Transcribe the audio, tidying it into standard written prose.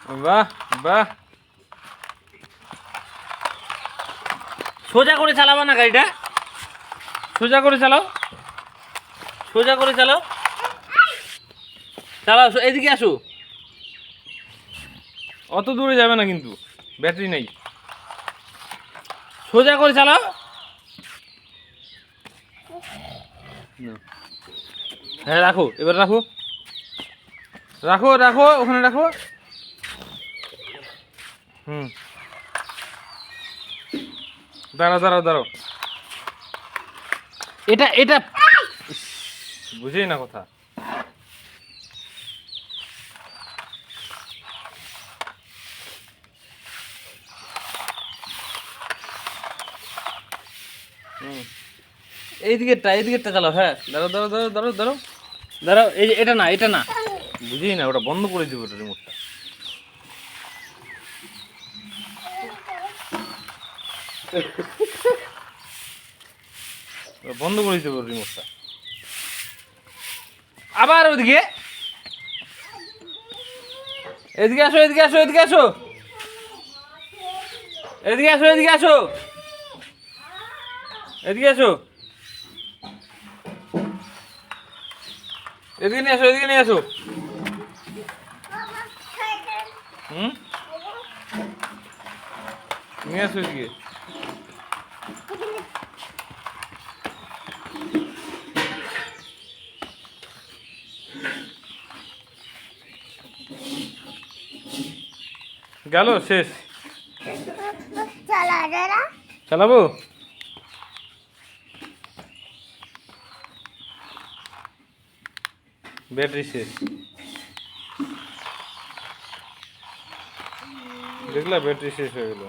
বাহ বাহ, সোজা করে চালাবা না গাড়িটা, সোজা করে চালাও, সোজা করে চালাও, চালাও, এদিকে আসো। অত দূরে যাবে না কিন্তু, ব্যাটারি নেই, সোজা করে চালাও। হ্যাঁ রাখো, এবার রাখো, রাখো রাখো, ওখানে রাখো। হুম, দাঁড়াও দাঁড়াও দাঁড়াও, এটা এটা বুঝেই না কথা। হুম, এইদিকেরটা চালাও। হ্যাঁ দাঁড়াও দাঁড়াও দাঁড়াও দাঁড়াও দাঁড়াও দাঁড়াও, এই যে এটা না, এটা না, বুঝেই না, ওটা বন্ধ করে দিব, ওটা রিমোটটা বন্ধ করে দিব রিমোটটা। আবার ওদিকে, এদিকে আসো, এদিকে আসো, এদিকে আসো, এদিকে আসো, এদিকে আসো, এদিকে আসো, এদিকে নিয়ে আসো, এদিকে নিয়ে আসো। হুম, নিয়ে আসো এদিকে। গেল, শেষ। চালাবো, ব্যাটারি শেষ, দেখলা ব্যাটারি শেষ হয়ে গেল।